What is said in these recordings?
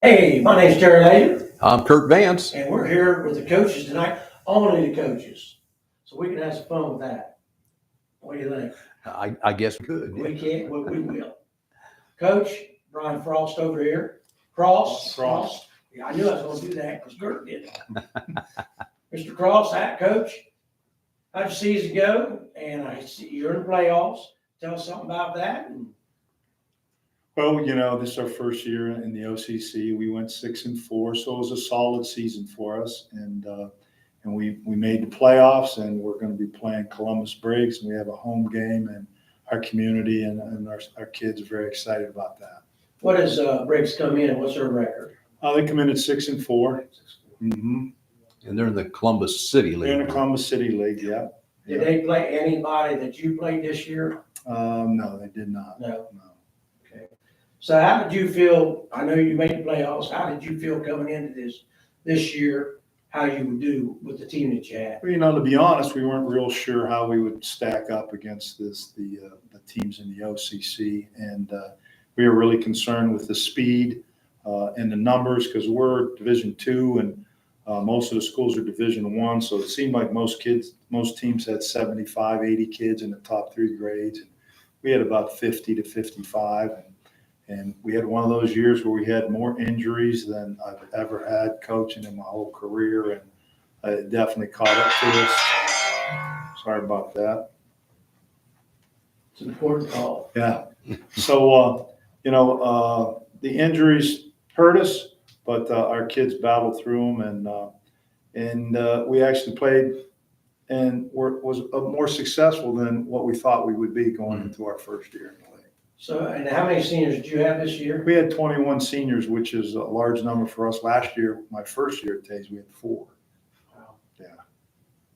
Hey, my name's Terry Laser, I'm Kurt Vance. and we're here with the coaches tonight, only the coaches. So we can have some fun with that. What do you think? I guess we could. We can't, well, we will. Coach Brian Frost over here. Frost. Yeah, I knew I was gonna do that because Kurt did it. Mr. Cross, hi, Coach. How'd your season go? And I see you're in the playoffs. Tell us something about that. Well, this is our first year in the OCC. We went 6-4, so it was a solid season for us. And we made the playoffs, and we're going to be playing Columbus Briggs, and we have a home game, and our community and our kids are very excited about that. What does Briggs come in? What's their record? They come in at 6-4. Mm-hmm. And they're in the Columbus City League. They're in the Columbus City League, yeah. Did they play anybody that you played this year? No, they did not. No. Okay. So how did you feel? I know you made the playoffs. How did you feel coming into this year? How you would do with the team that you had? Well, to be honest, we weren't real sure how we would stack up against the teams in the OCC, and we were really concerned with the speed and the numbers because we're Division II, and most of the schools are Division I. So it seemed like most teams had 75, 80 kids in the top 3 grades, and we had about 50 to 55. And we had one of those years where we had more injuries than I've ever had coaching in my whole career, and it definitely caught up to us. Sorry about that. It's an important call. Yeah. So, the injuries hurt us, but our kids battled through them, and we actually played and was more successful than what we thought we would be going into our first year in the league. So, and how many seniors did you have this year? We had 21 seniors, which is a large number for us. Last year, my first year at Tays, we had 4. Wow. Yeah.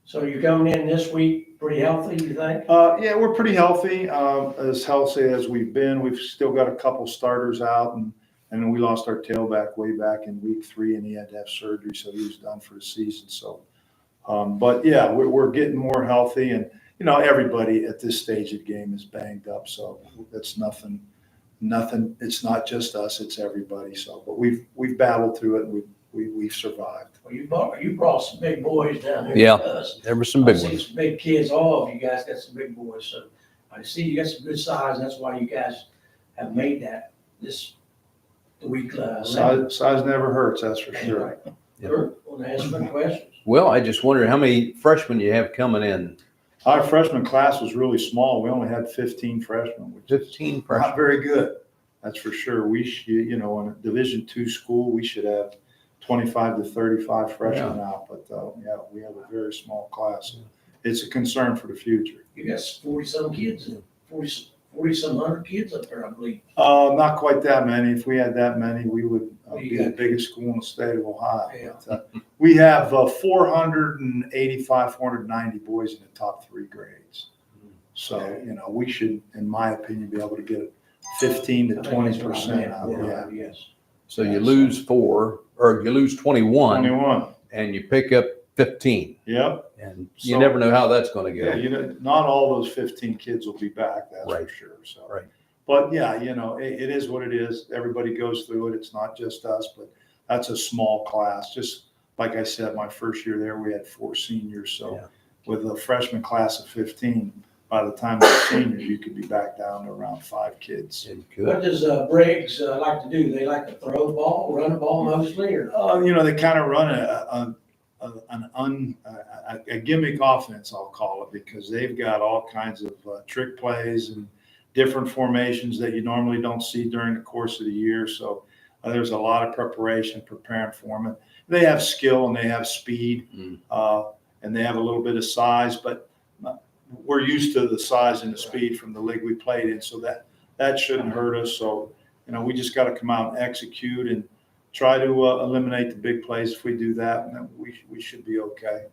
So you're coming in this week pretty healthy, you think? Yeah, we're pretty healthy. As healthy as we've been. We've still got a couple starters out, and then we lost our tailback way back in week 3, and he had to have surgery, so he was done for the season. So, but yeah, we're getting more healthy, and everybody at this stage of the game is banged up, so that's nothing. It's not just us; it's everybody. So, but we've battled through it, and we've survived. Well, you brought some big boys down here. Yeah, with us. there were some I big see ones. some big kids. All of you guys got some big boys. So I see you got some good size. That's why you guys have made that the week. Size never hurts, that's for sure. Right. Sure. Want to ask some questions? Well, I just wondered how many freshmen you have coming in. Our freshman class was really small. We only had 15 freshmen, which is 15 not freshmen. very good. That's for sure. We should, in a Division II school, we should have 25 to 35 freshmen out. But yeah, we have a very small class. It's a concern for the future. You got 40-some kids, 40-some hundred kids up there, I believe. Not quite that many. If we had that many, we would be the got? biggest school in the state of Ohio. Yeah. But, we have 485, 490 boys in the top 3 grades. So, we should, in my opinion, be able to get 15 to 20% out. Yeah. Yes. So you lose 4, or you lose 21, 21. and you pick up 15. Yep. And you So- never know how that's going to go. Yeah, not all those 15 kids will be back, that's Right. for sure. So, Right. But yeah, it is what it is. Everybody goes through it. It's not just us, but that's a small class. Just like I said, my first year there, we had 4 seniors. So Yeah. with a freshman class of 15, by the time they're seniors, you could be back down to around 5 kids. What does Briggs like to do? They like to throw the ball, run the ball mostly, or? They kind of run a gimmick offense, I'll call it, because they've got all kinds of trick plays and different formations that you normally don't see during the course of the year. So there's a lot of preparation preparing for them. And they have skill and they have speed, and they have a little bit of size, but we're used to the size and the speed from the league we played in, so that shouldn't hurt us. So we just got to come out and execute and try to eliminate the big plays. If we do that, then we should be okay.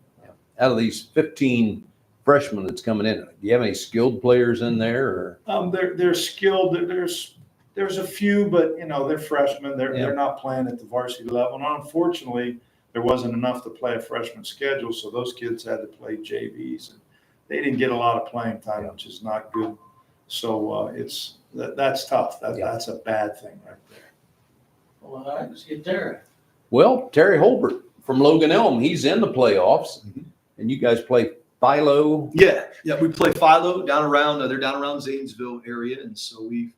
Out of these 15 freshmen that's coming in, do you have any skilled players in there? Or? They're skilled. There's There's a few, but they're freshmen. Yeah. They're not playing at the varsity level. And unfortunately, there wasn't enough to play a freshman schedule, so those kids had to play JVs, and they didn't get a lot of playing time, which is not good. So that's tough. That's a bad thing right there. Well, all right, let's get there. Well, Terry Holbert from Logan Elm, he's in the playoffs, and you guys play Philo. Yeah, we play Philo down around. They're down around Zanesville area, and so we've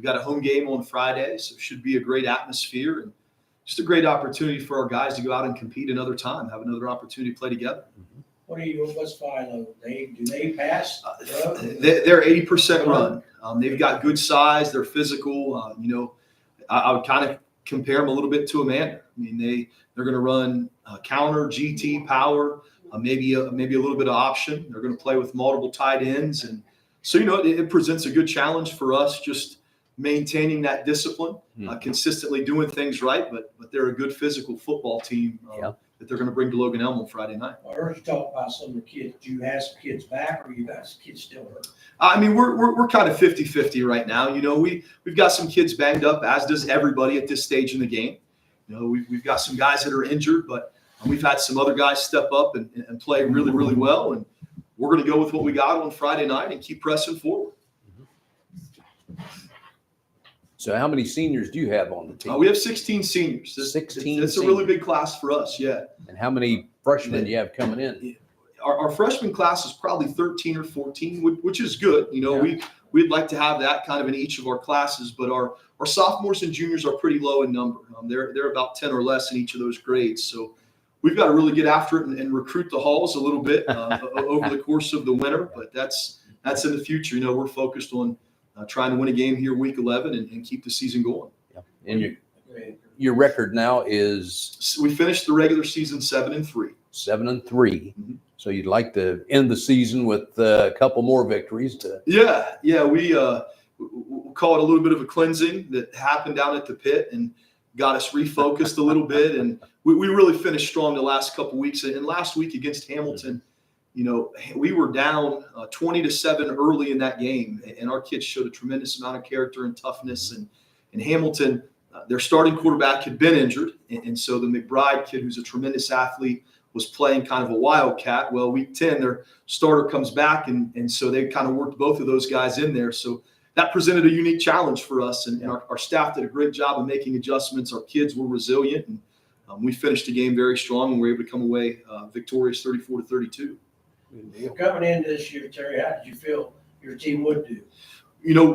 got a home game on Friday, so it should be a great atmosphere and just a great opportunity for our guys to go out and compete another time, have another opportunity to play together. What's Philo? Do they pass? They're 80% run. They've got good size. They're physical. I would kind of compare them a little bit to Amanda. I mean, they're going to run counter, GT, power, maybe a little bit of option. They're going to play with multiple tight ends, and so it presents a good challenge for us just maintaining that discipline, consistently doing things right. But they're a good physical football team that they're going to bring to Logan Elm on Friday night. I heard you talk about some of the kids. Do you have some kids back, or you got some kids still hurt? I mean, we're kind of 50-50 right now. We've got some kids banged up, as does everybody at this stage in the game. We've got some guys that are injured, but we've had some other guys step up and play really, really well. And we're going to go with what we got on Friday night and keep pressing forward. So how many seniors do you have on the team? We have 16 seniors. 16 It's a really big class for us, yeah. And how many freshmen do you have coming in? Our freshman class is probably 13 or 14, which is good. We'd like to have that kind of in each of our classes, but our sophomores and juniors are pretty low in number. They're about 10 or less in each of those grades. So we've got to really get after it and recruit the halls a little bit over the course of the winter, but that's in the future. We're focused on trying to win a game here week 11 and keep the season going. Yeah. And your record now is? So we finished the regular season 7-3. 7-3. Mm-hmm. So you'd like to end the season with a couple more victories. Yeah. We'll call it a little bit of a cleansing that happened down at the pit and got us refocused a little bit. And we really finished strong the last couple weeks. And last week against Hamilton, we were down 20-7 early in that game, and our kids showed a tremendous amount of character and toughness. And in Hamilton, their starting quarterback had been injured, and so the McBride kid, who's a tremendous athlete, was playing kind of a wildcat. Well, week 10, their starter comes back, and so they kind of worked both of those guys in there. So that presented a unique challenge for us, and our staff did a great job of making adjustments. Our kids were resilient, and we finished the game very strong, and we were able to come away victorious 34-32. Coming into this year, Terry, how did you feel your team would do?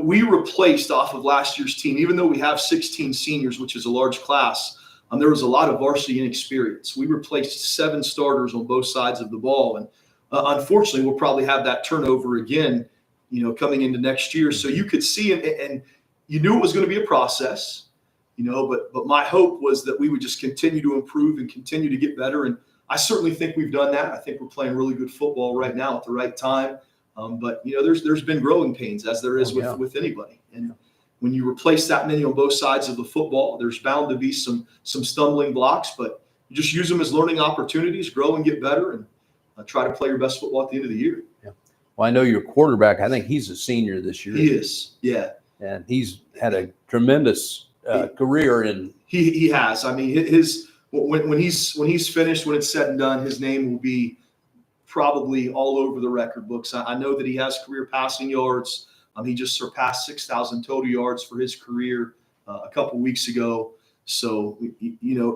We replaced off of last year's team, even though we have 16 seniors, which is a large class. There was a lot of varsity inexperience. We replaced 7 starters on both sides of the ball. And unfortunately, we'll probably have that turnover again, coming into next year. So you could see, and you knew it was going to be a process, but my hope was that we would just continue to improve and continue to get better. And I certainly think we've done that. I think we're playing really good football right now at the right time. But there's been growing pains, as there is with anybody. And when you replace that many on both sides of the football, there's bound to be some stumbling blocks, but you just use them as learning opportunities, grow and get better, and try to play your best football at the end of the year. Yeah. Well, I know your quarterback, I think he's a senior this year. He is, yeah. And he's had a tremendous career. And he has. I mean, when he's finished, when it's said and done, his name will be probably all over the record books. I know that he has career passing yards. He just surpassed 6,000 total yards for his career a couple weeks ago. So,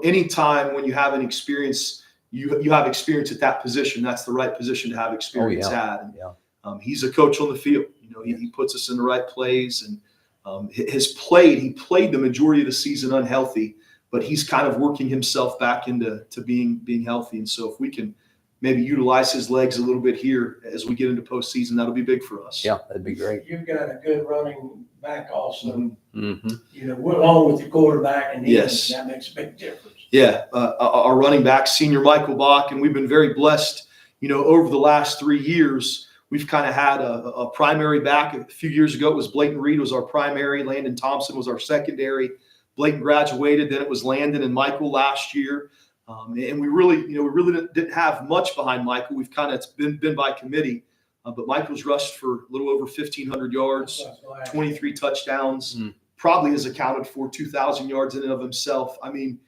anytime when you have an experience, you have experience at that position. That's the right position to have experience at. And, he's a coach on the field. He puts us in the right plays, and he played the majority of the season unhealthy, but he's kind of working himself back into being healthy. And so if we can maybe utilize his legs a little bit here as we get into postseason, that'll be big for us. Yeah, that'd be great. You've got a good running back also. Mm-hmm. Along with your quarterback, and yes, that makes a big difference. Yeah, our running back, senior Michael Bach, and we've been very blessed. Over the last 3 years, we've kind of had a primary back. A few years ago, it was Blayton Reed was our primary. Landon Thompson was our secondary. Blayton graduated, then it was Landon and Michael last year. And we really didn't have much behind Michael. We've kind of been by committee, but Michael's rushed for a little over 1,500 yards, 23 touchdowns, probably has accounted for 2,000 yards in and of himself. I mean,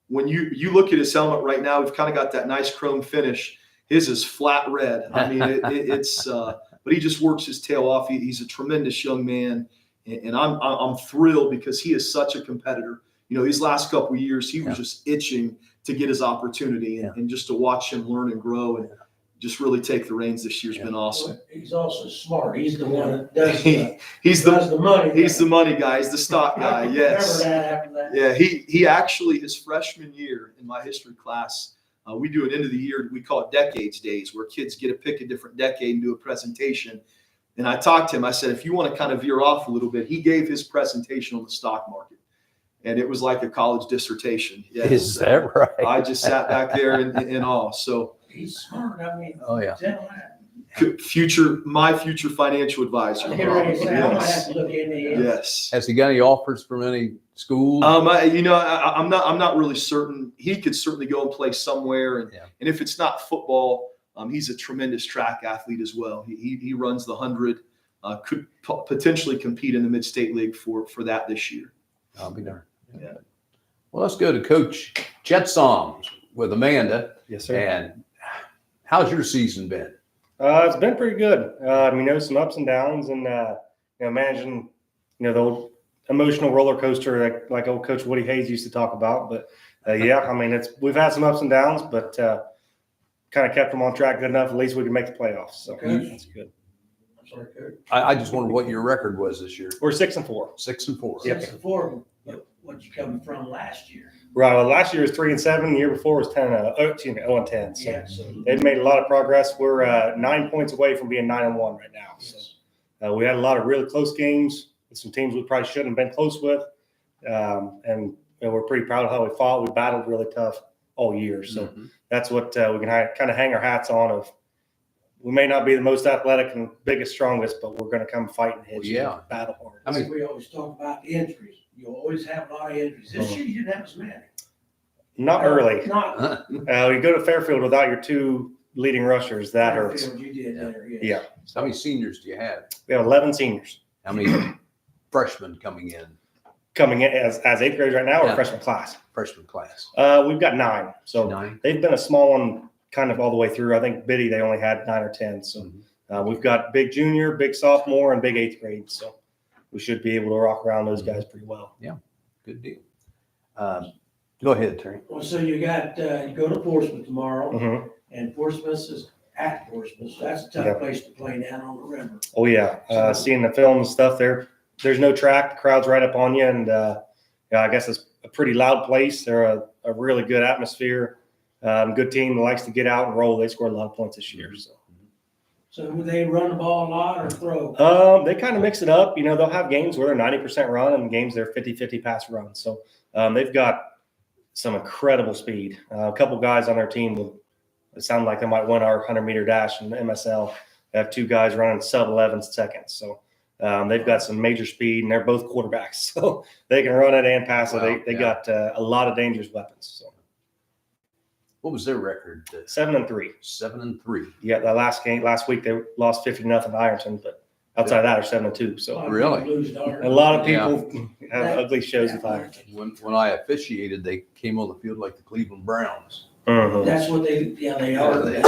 when you look at his helmet right now, we've kind of got that nice chrome finish. His is flat red. I mean, it's but he just works his tail off. He's a tremendous young man, and I'm thrilled because he is such a competitor. You know, these last couple of years, he was just itching to get his opportunity, and just to watch him learn and grow and just really take the reins this year's been awesome. He's also smart. He's the one that does He's does the money. He's the money guy. He's the stock guy. Yes. Remember that after that. Yeah, he actually, his freshman year in my history class, we do an end of the year, we call it Decades Days, where kids get to pick a different decade and do a presentation. And I talked to him, I said, if you want to kind of veer off a little bit, he gave his presentation on the stock market. And it was like a college dissertation. Yes. Is that right? I just sat back there in awe. So He's smart. I mean, Oh, yeah. my future financial advisor. I'm getting ready to say, I might have Yes. to look into it. Yes. Has he got any offers from any schools? I'm not really certain. He could certainly go and play somewhere, and if it's not football, he's a tremendous track athlete as well. He runs the 100, could potentially compete in the Mid-State League for that this year. I'll be darned. Yeah. Well, let's go to Coach Jetsom with Amanda. Yes, sir. And how's your season been? It's been pretty good. Some ups and downs, and managing, the old emotional roller coaster like old Coach Woody Hayes used to talk about. But we've had some ups and downs, but kind of kept them on track good enough. At least we can make the playoffs, so Okay. that's good. I'm sorry, Coach. I just wondered what your record was this year. We're 6-4. 6-4. Yep. 6-4, but what you coming from last year? Right. Well, last year was 3-7. The year before was 0-10. So Yeah, so they've made a lot of progress. We're 9 points away from being 9-1 right now. So we had a lot of really close games with some teams we probably shouldn't have been close with, and we're pretty proud of how we fought. We battled really tough all year. So that's what we can kind of hang our hats on. Of we may not be the most athletic and biggest, strongest, but we're going to come fight and hit you, Yeah. battle hard. I mean- we always talk about the injuries. You always have a lot of injuries. This year you didn't have as many. Not early. Not You go to Fairfield without your two leading rushers. That hurts. Fairfield, you did there, yes. Yeah. How many seniors do you have? We have 11 seniors How many freshmen coming in? coming in as 8th graders right now, or Yeah. freshman class. Freshman class. We've got 9. So 9. they've been a small one kind of all the way through. I think Biddy, they only had 9 or 10. So we've got big junior, big sophomore, and big 8th grade. So we should be able to rock around those guys pretty well. Good deal. Go ahead, Terry. Well, so you got, you go to Portsmouth tomorrow, Mhm. and Portsmouth is at Portsmouth. So that's a tough Yeah. place to play down on the river. Oh, yeah. Seeing the film and stuff there, there's no track. The crowd's right up on you. And I guess it's a pretty loud place. They're a really good atmosphere. Good team that likes to get out and roll. They scored a lot of points this year. So would they run the ball a lot or throw? They kind of mix it up. They'll have games where they're 90% run and games they're 50-50 pass run. So they've got some incredible speed. A couple guys on their team it sound like they might win our 100-meter dash in the MSL. They have 2 guys running sub-11 seconds. So they've got some major speed, and they're both quarterbacks. So they can run it and pass it. Wow, They got a lot of dangerous weapons. So What was their record? 7-3. 7-3. Yeah, that last week they lost 50-0 to Ironton, but outside of that, they're 7-2. A So lot of Really? people lose to Ironton. a lot of people have ugly shows with Yeah. Ironton. When I officiated, they came on the field like the Cleveland Browns. Mhm. That's what they are. Yeah,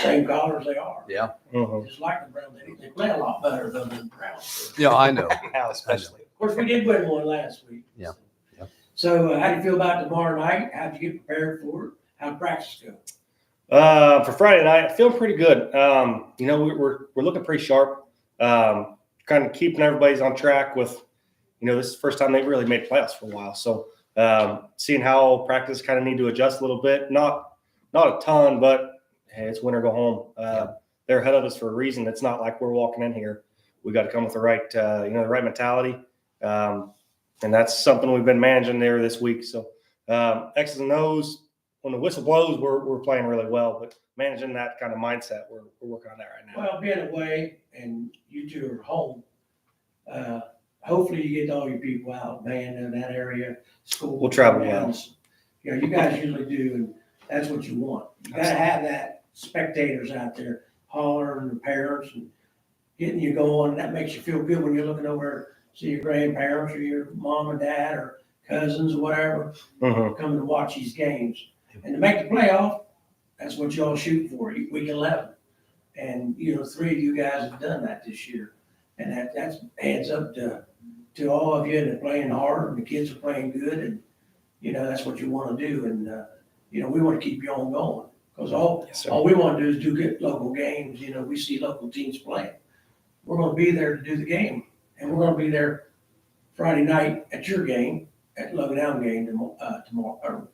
Same colors they are. Yeah. Mhm. Just like the Browns. They play a lot better though than the Browns. Yeah, I know. Now especially. Of course, we did win one last week. Yeah. Yeah. So how do you feel about tomorrow night? How'd you get prepared for it? How'd practice go? For Friday night, I feel pretty good. We're looking pretty sharp. Kind of keeping everybody's on track with, this is the first time they've really made playoffs for a while. So seeing how practice kind of need to adjust a little bit. Not a ton, but hey, it's win or go home. They're ahead of us for a reason. It's not like we're walking in here. We got to come with the right, the right mentality. And that's something we've been managing there this week. So X's and O's. When the whistle blows, we're playing really well, but managing that kind of mindset, we're working on that right now. Well, being away and you two are home, hopefully you get all your people out, man, in that area, school. We'll travel towns. You guys usually do, and that's what you want. You gotta have that spectators out there hollering, the parents, and getting you going. That makes you feel good when you're looking over see your grandparents or your mom and dad or cousins or whatever Mhm. coming to watch these games. And to make the playoff, that's what y'all shoot for, week 11. And, 3 of you guys have done that this year. And that's adds up to all of you that are playing hard and the kids are playing good. And, that's what you want to do. And, we want to keep you on going. Because Yes, sir. all we want to do is do good local games. We see local teams playing. We're going to be there to do the game. And we're going to be there Friday night at your game, at Logan Elm game tomorrow. Or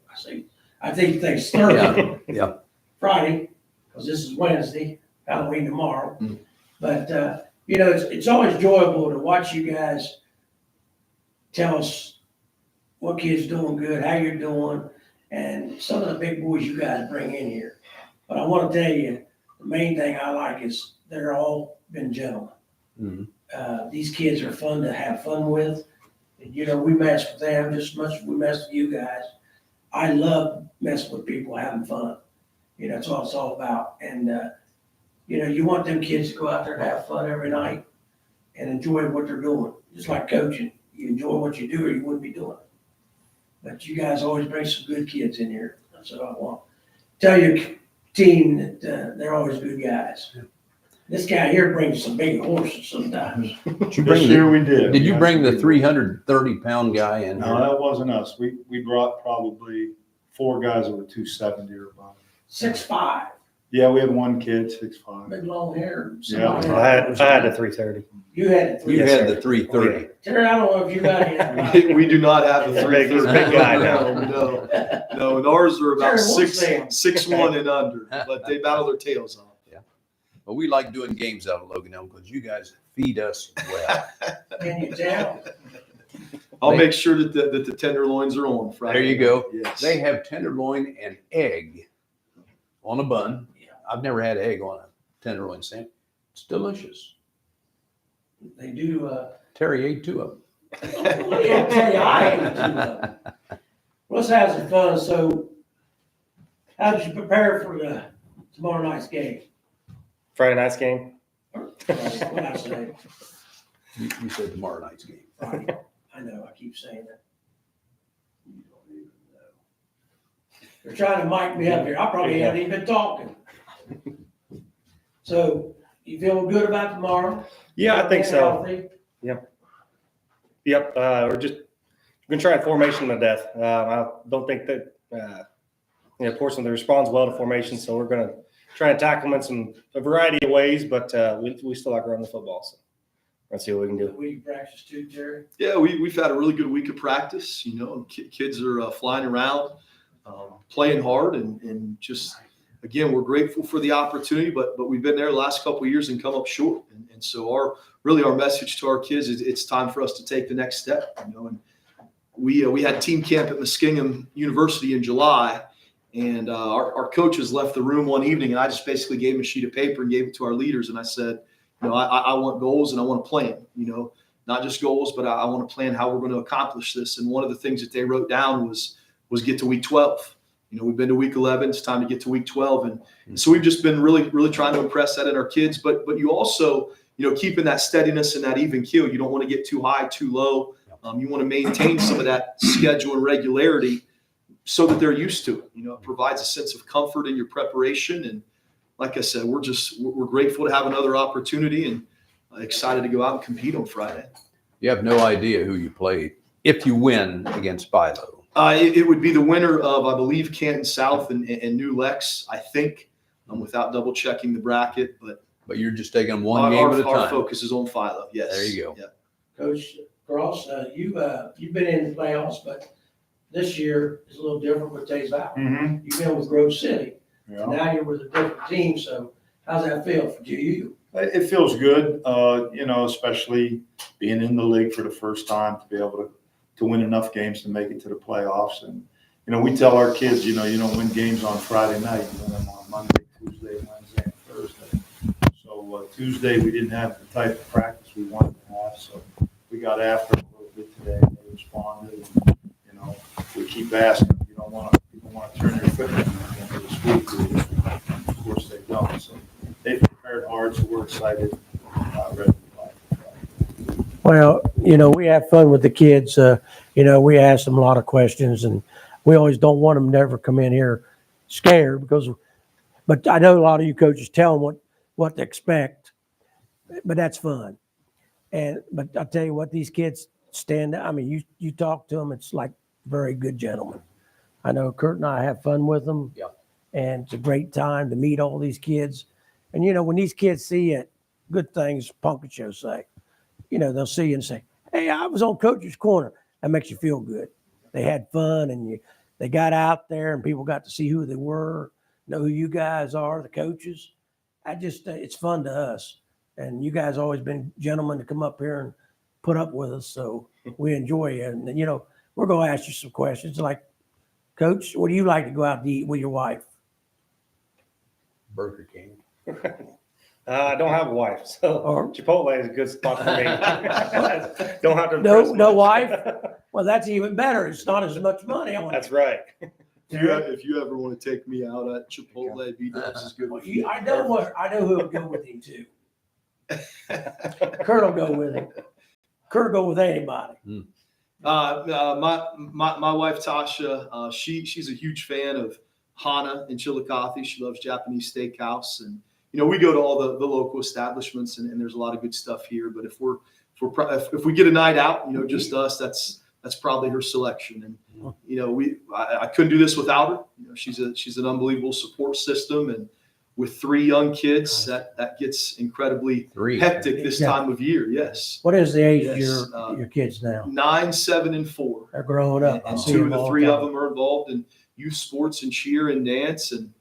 I think it's Thursday. Yeah. Friday, because this is Wednesday, Halloween tomorrow. Mm. But, it's always enjoyable to watch you guys tell us what kids doing good, how you're doing, and some of the big boys you guys bring in here. But I want to tell you, the main thing I like is they're all been gentlemen. Mhm. These kids are fun to have fun with. And, we mess with them just as much as we mess with you guys. I love messing with people, having fun. That's what it's all about. And, you want them kids to go out there and have fun every night and enjoy what they're doing. Just like coaching. You enjoy what you do or you wouldn't be doing it. But you guys always bring some good kids in here. That's what I want. Tell your team that they're always good guys. This guy here brings some big horses sometimes. Did you This bring year the, we did. did you bring the Yes, we did. 330-pound guy in No, here? that wasn't us. We brought probably 4 guys that were 270 or above. 6'5", Yeah, we had one kid, 6'5". big long hair. Yeah. I had a 330. You had it. You Yes, had sir. the 330. Terry, I don't know if you got it. We do not have a He's three. big guy now. No, and ours are about Terry, what's them? 6'1" and under, but they battle their tails off. But we like doing games out of Logan Elm because you guys feed us well. Can you tell? I'll make sure that the tenderloins are on Friday. There you go. Yes. They have tenderloin and egg on a bun. Yeah. I've never had egg on a tenderloin sandwich. It's delicious. They do, Terry ate 2 of them. I can't tell you, I ate 2 of them. Let's have some fun. So how did you prepare for the tomorrow night's game? Friday night's game. What I say? You said tomorrow night's game. Friday. I know, I keep saying that. You don't even know. They're trying to mic me up here. I probably haven't even been talking. So, you feel good about tomorrow? Yeah, I think so. Healthy? Yep. We're just going to try and formation to death. I don't think that, Portsmouth responds well to formation, so we're going to try and tackle them in a variety of ways, but we still like running the football. So let's see what we can do. We practice too, Terry. Yeah, we've had a really good week of practice. Kids are flying around, playing hard, and just again, we're grateful for the opportunity. But we've been there the last couple of years and come up short. And so our message to our kids is it's time for us to take the next step. And we had team camp at Muskingum University in July, and our coaches left the room one evening, and I just basically gave them a sheet of paper and gave it to our leaders, and I said, I want goals and I want to plan, not just goals, but I want to plan how we're going to accomplish this. And one of the things that they wrote down was get to week 12. We've been to week 11. It's time to get to week 12. And so we've just been really, really trying to impress that in our kids. But you also, keeping that steadiness and that even keel. You don't want to get too high, too low. You want to maintain some of that schedule and regularity so that they're used to it. It provides a sense of comfort in your preparation. And like I said, we're grateful to have another opportunity and excited to go out and compete on Friday. You have no idea who you play if you win against Philo. It would be the winner of, I believe, Canton South and New Lex, I think, without double checking the bracket. But you're just taking them one game our, at a our time. focus is on Philo. Yes. There you go. Yeah. Coach Cross, you've been in the playoffs, but this year is a little different with Tays Valley. Mm-hmm. You've been with Grove City. Yeah. Now you're with a different team, so how's that feel for you? It feels good, especially being in the league for the first time to be able to win enough games to make it to the playoffs. And, we tell our kids, you don't win games on Friday night, you win them on Monday, Tuesday, Wednesday, and Thursday. So Tuesday, we didn't have the type of practice we wanted to have, so we got after them a little bit today. They responded, and, we keep asking, people want to turn their foot in at the end of this week. Of course, they don't. So they've prepared hard, so we're excited, ready to play. Well, we have fun with the kids. We ask them a lot of questions, and we always don't want them to ever come in here scared but I know a lot of you coaches tell them what to expect, but that's fun. But I'll tell you what, these kids stand out. I mean, you talk to them, it's like very good gentlemen. I know Kurt and I have fun with them. Yeah. And it's a great time to meet all these kids. And, when these kids see it, good things, Punkage will say, they'll see you and say, hey, I was on Coach's Corner. That makes you feel good. They had fun and they got out there and people got to see who they were, know who you guys are, the coaches. It's fun to us. And you guys always been gentlemen to come up here and put up with us. So we enjoy you. And, we're going to ask you some questions like, Coach, what do you like to go out to eat with your wife? Burger King. I don't have a wife, so Or- Chipotle is a good spot for me. Don't have to. No impress much. wife? Well, that's even better. It's not as much money on That's it. right. If you ever want to take me out at Chipotle, B-Dubs is good. Well, with me. I know who will go with him too. Kurt will go with him. Kurt will go with anybody. My wife Tasha, she's a huge fan of Hana in Chillicothe. She loves Japanese steakhouse, and we go to all the local establishments, and there's a lot of good stuff here. But if we get a night out, just us, that's probably her selection. And I couldn't do this without her. She's an unbelievable support system, and with 3 young kids, that gets incredibly 3. hectic this time of year. Yes, What is the age of Yes, your kids now? 9, 7, and 4. They're growing up. And I see 2 of them the all 3 the of time. them are involved in youth sports and cheer and dance. And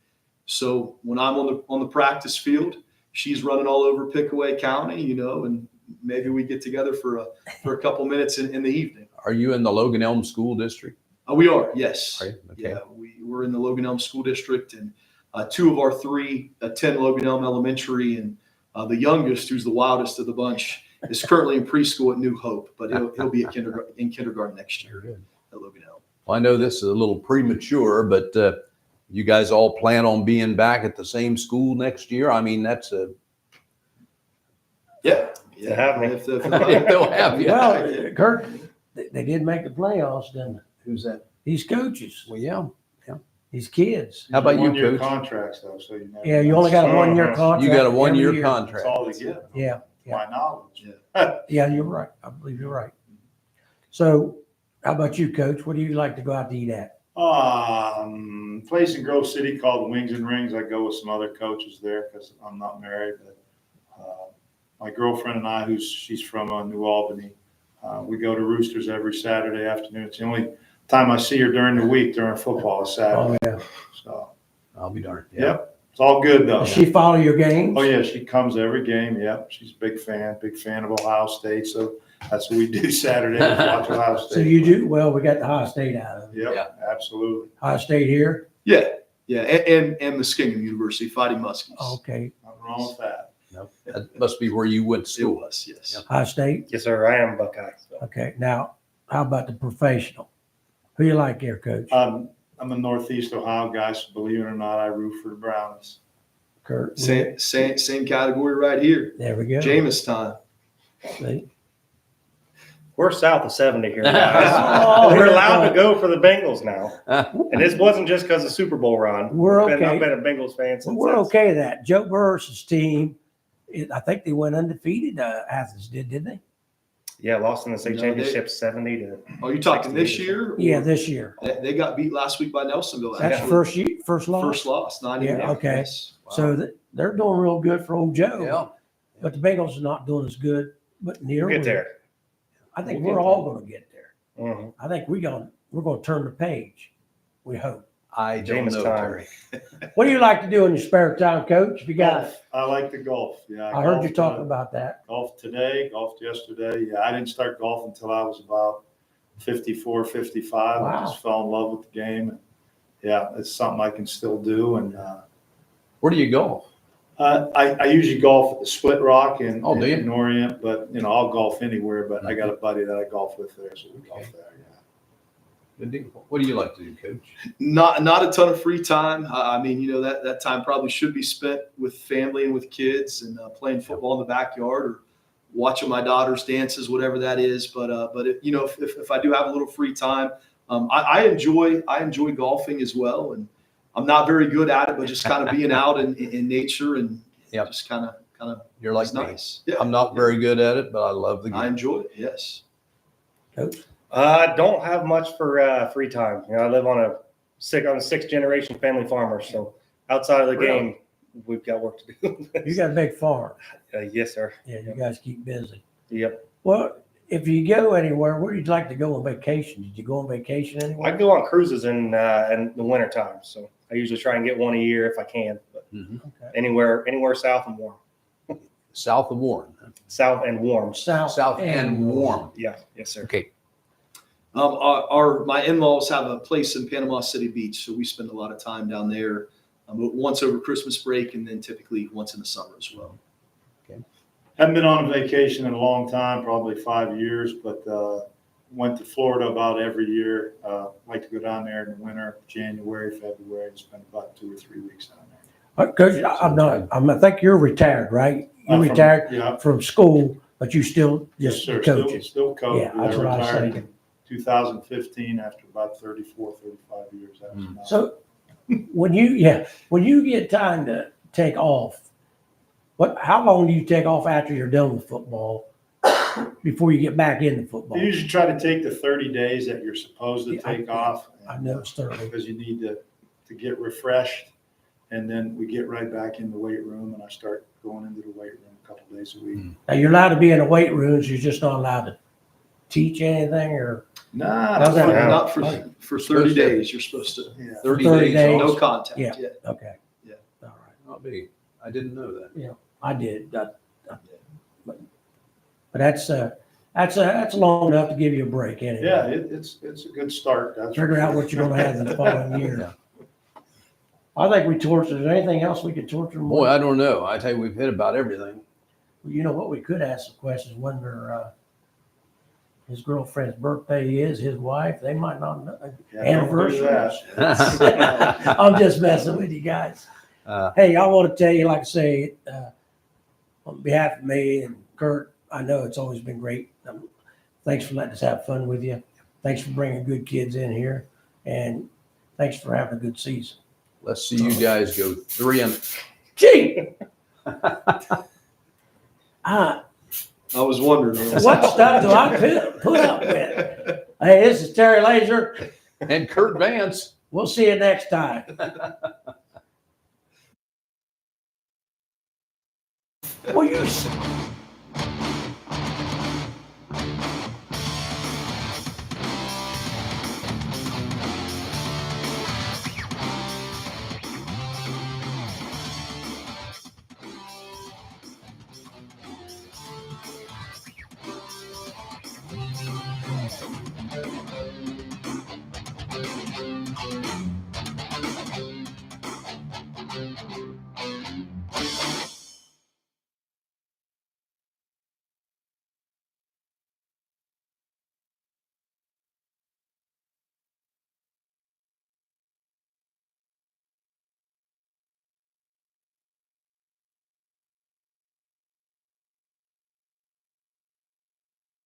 so when I'm on the practice field, she's running all over Pickaway County, and maybe we get together for a couple minutes in the evening. Are you in the Logan Elm School District? We are, yes. Are you? Okay. Yeah, we're in the Logan Elm School District, and 2 of our 3 attend Logan Elm Elementary, and the youngest, who's the wildest of the bunch, is currently in preschool at New Hope, but he'll be in kindergarten next year at Logan Elm. Well, I know this is a little premature, but you guys all plan on being back at the same school next year? I mean, that's a Yeah. To have me. If if they'll have you. Well, Kurt, they did make the playoffs, didn't they? Who's that? These coaches, Well, yeah. these kids. How about you, One-year Coach? contracts though, so you never. Yeah, you only got a 1-year Uh-huh. contract. You got a every 1-year year. That's contract. all they get. Yeah, My knowledge. yeah, you're right. I believe you're right. So how about you, Coach? What do you like to go out to eat at? Place in Grove City called Wings and Rings. I go with some other coaches there because I'm not married, but my girlfriend and I, she's from New Albany, we go to Roosters every Saturday afternoon. It's the only time I see her during the week during football is Oh, Saturday. yeah. So, I'll be darned. yep, it's all good though. Does she follow your games? Oh yeah, she comes every game. Yep, she's a big fan of Ohio State. So that's what we do Saturday. is watch Ohio State. So you do, well, we got the Ohio State out of it. Yep, Yeah. absolutely. Ohio State here? Yeah. And Muskingum University, Fighting Muskies. Okay. Nothing wrong with that. That must be where you went to It school. was, yes. Ohio State? Yes, sir. I am a Buckeye. So. Okay. Now, how about the professional? Who you like here, Coach? I'm a Northeast Ohio guy, so believe it or not, I root for the Brownies. Kurt? Same category right here. There we go. Jameis time. See? We're south of 70 here, Oh, guys. We're here we allowed go. to go for the Bengals now. And this wasn't just because of Super Bowl run. We're I've okay. been a Bengals fan since. We're then. okay with that. Joe Burris' team, I think they went undefeated. Athens didn't they? Yeah, lost in the state No, championship 70 to. Are you talking this year? or- Yeah, this year. They got beat last week by Nelsonville. That's actually. first loss. First loss, 90 Yeah, okay. Yes. So they're doing real good for old Joe. Yeah. But the Bengals are not doing as good. But near We'll get there. I think We'll we're get all going to get there. Mhm. I think we're going to turn the page. We hope. I don't Jameis know, time. Terry. What do you like to do in your spare time, Coach? If you got, Golf. I like the golf. Yeah, I heard you golfed, talking about that. Golf today, golfed yesterday. Yeah, I didn't start golf until I was about 54, 55. Wow. I just fell in love with the game. And yeah, it's something I can still do. And Where do you golf? I usually golf at the Split Rock in do you? Orient, but I'll golf anywhere. But I got a buddy that I golf with there, so we golf there. Yeah. Good deal. What do you like to do, Coach? Not a ton of free time. I mean, that time probably should be spent with family and with kids and playing football in the backyard watching my daughter's dances, whatever that is. But if I do have a little free time, I enjoy golfing as well. And I'm not very good at it, but just kind of being out in nature and Yep. just kind of You're like it's me. nice. Yeah, I'm not very good at it, but I love the I game. enjoy it. Yes. I don't have much for free time. I live on a sixth generation family farmer, so outside of the Really? game, we've got work to do. You got a big farm. Yes, sir. Yeah, you guys keep busy. Yep. Well, if you go anywhere, where would you like to go on vacation? Did you go on vacation I anywhere? go on cruises in the winter time, so I usually try and get one a year if I can. But Mhm. Okay. anywhere south and warm, South of Warren. south and warm. South and warm. Yeah. Yes, sir. Okay. My in-laws have a place in Panama City Beach, so we spend a lot of time down there. Once over Christmas break, and then typically once in the summer as well. Haven't been on a vacation in a long time, probably 5 years, but went to Florida about every year. Like to go down there in the winter, January, February, and spend about 2 or 3 weeks down there. Coach, I think you're retired, right? You From- retired Yeah. from school, but you still Yes, just sir. coaching. Still coach. Yeah, that's what I was retired thinking. in 2015 after about 35 years. That was enough. So when you get time to take off, how long do you take off after you're done with football before you get back into football? I usually try to take the 30 days that you're supposed to Yeah, take off. I know it's 30. Because you need to get refreshed. And then we get right back in the weight room, and I start going into the weight room a couple days a week. Now you're allowed to be in the weight rooms, you're just not allowed to teach anything or Nah, How's that? not- Not for 30 days. You're supposed to yeah. 30 30 days. days. no off. contact. Yeah. Yeah. okay. Yeah. All right. I'll be. I didn't know that. I did. But that's long enough to give you a break anyway. Yeah, it's a good start. That's Figure out what you're gonna have in the following year. I think we tortured. Is there anything else we could torture them Boy, with? I don't know. I tell you, we've hit about everything. You know what? We could ask some questions. Wonder his girlfriend's birthday is, his wife. They might not know. Yeah, don't do that. I'm just messing with you guys. Uh, Hey, I want to tell you, like I say, on behalf of me and Kurt, I know it's always been great. Thanks for letting us have fun with you. Thanks for bringing good kids in here, and thanks for having a good season. let's see you guys go 3 and. Gee, I was wondering. what stuff do I put up with? Hey, this is Terry Laser. And Kurt Vance. We'll see you next time. Well, you.